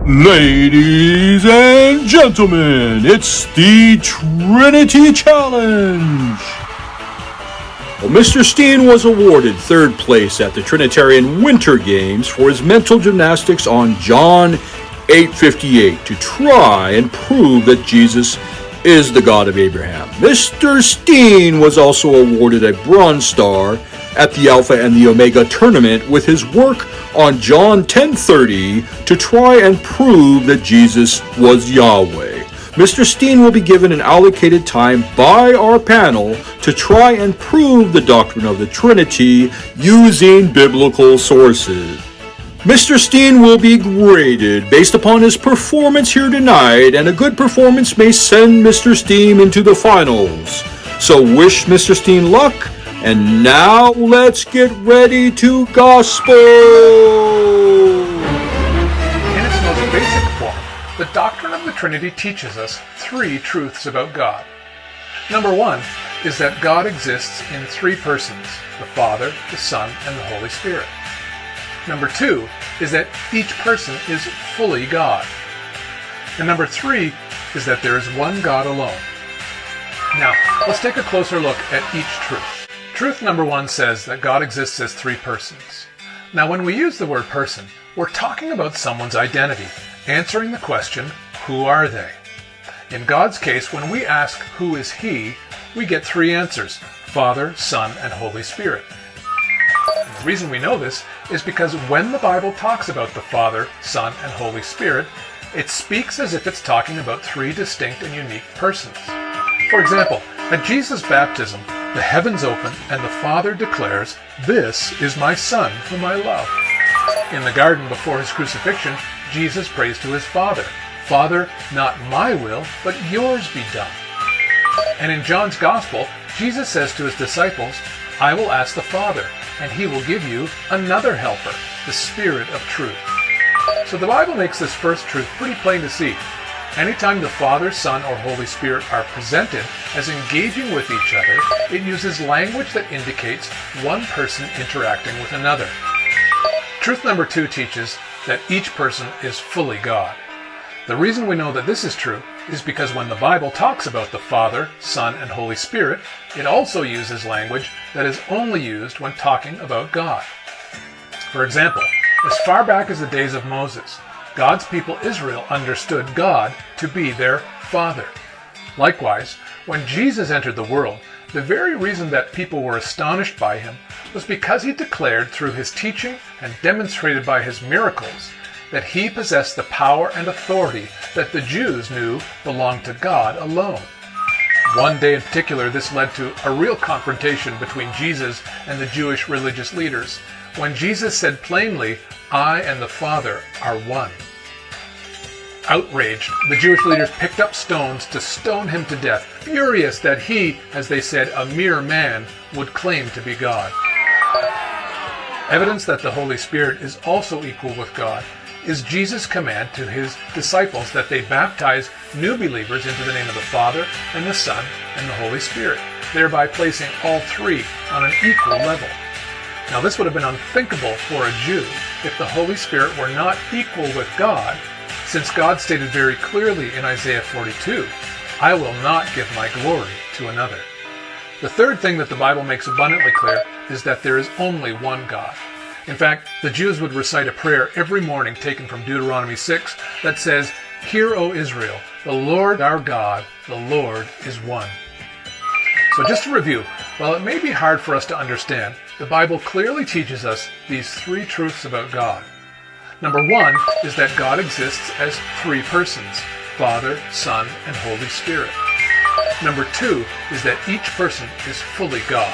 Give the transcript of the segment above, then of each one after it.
Ladies and gentlemen, it's the Trinity Challenge! Well, Mr. Stein was awarded third place at the Trinitarian Winter Games for his mental gymnastics on John 8:58 to try and prove that Jesus is the God of Abraham. Mr. Stein was also awarded a Bronze Star at the Alpha and the Omega tournament with his work on John 10:30 to try and prove that Jesus was Yahweh. Mr. Stein will be given an allocated time by our panel to try and prove the doctrine of the Trinity using biblical sources. Mr. Stein will be graded based upon his performance here tonight, and a good performance may send Mr. Stein into the finals. So wish Mr. Stein luck, and now let's get ready to gospel! In its most basic form, the doctrine of the Trinity teaches us three truths about God. Number one is that God exists in three persons, the Father, the Son, and the Holy Spirit. Number two is that each person is fully God. And number three is that there is one God alone. Now, let's take a closer look at each truth. Truth number one says that God exists as three persons. Now, when we use the word person, we're talking about someone's identity, answering the question, who are they? In God's case, when we ask, who is He, we get three answers, Father, Son, and Holy Spirit. And the reason we know this is because when the Bible talks about the Father, Son, and Holy Spirit, it speaks as if it's talking about three distinct and unique persons. For example, at Jesus' baptism, the heavens open and the Father declares, "This is my Son whom I love." In the garden before his crucifixion, Jesus prays to his Father, "Father, not my will, but yours be done." And in John's Gospel, Jesus says to his disciples, "I will ask the Father, and he will give you another helper, the Spirit of truth." So the Bible makes this first truth pretty plain to see. Anytime the Father, Son, or Holy Spirit are presented as engaging with each other, it uses language that indicates one person interacting with another. Truth number two teaches that each person is fully God. The reason we know that this is true is because when the Bible talks about the Father, Son, and Holy Spirit, it also uses language that is only used when talking about God. For example, as far back as the days of Moses, God's people Israel understood God to be their Father. Likewise, when Jesus entered the world, the very reason that people were astonished by him was because he declared through his teaching and demonstrated by his miracles that he possessed the power and authority that the Jews knew belonged to God alone. One day in particular, this led to a real confrontation between Jesus and the Jewish religious leaders, when Jesus said plainly, "I and the Father are one." Outraged, the Jewish leaders picked up stones to stone him to death, furious that he, as they said, a mere man, would claim to be God. Evidence that the Holy Spirit is also equal with God is Jesus' command to his disciples that they baptize new believers into the name of the Father and the Son and the Holy Spirit, thereby placing all three on an equal level. Now, this would have been unthinkable for a Jew if the Holy Spirit were not equal with God, since God stated very clearly in Isaiah 42, "I will not give my glory to another." The third thing that the Bible makes abundantly clear is that there is only one God. In fact, the Jews would recite a prayer every morning taken from Deuteronomy 6 that says, "Hear, O Israel, the Lord our God, the Lord is one." So just to review, while it may be hard for us to understand, the Bible clearly teaches us these three truths about God. Number one is that God exists as three persons, Father, Son, and Holy Spirit. Number two is that each person is fully God.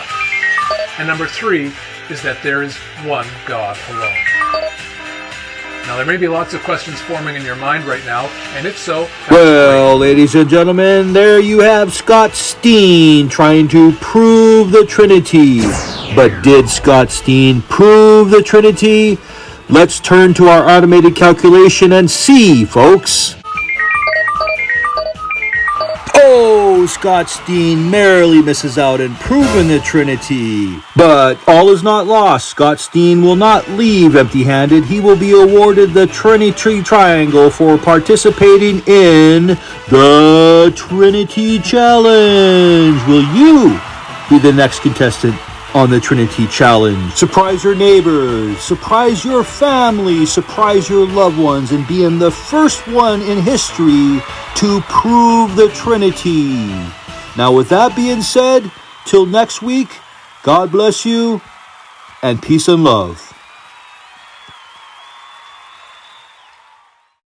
And number three is that there is one God alone. Now, there may be lots of questions forming in your mind right now, and if so... Well, ladies and gentlemen, there you have Scott Stein trying to prove the Trinity. But did Scott Stein prove the Trinity? Let's turn to our automated calculation and see, folks. Oh, Scott Stein narrowly misses out and proving the Trinity. But all is not lost. Scott Stein will not leave empty-handed. He will be awarded the Trinity Triangle for participating in the Trinity Challenge. Will you be the next contestant on the Trinity Challenge? Surprise your neighbors, surprise your family, surprise your loved ones, and being the first one in history to prove the Trinity. Now, with that being said, till next week, God bless you, and peace and love.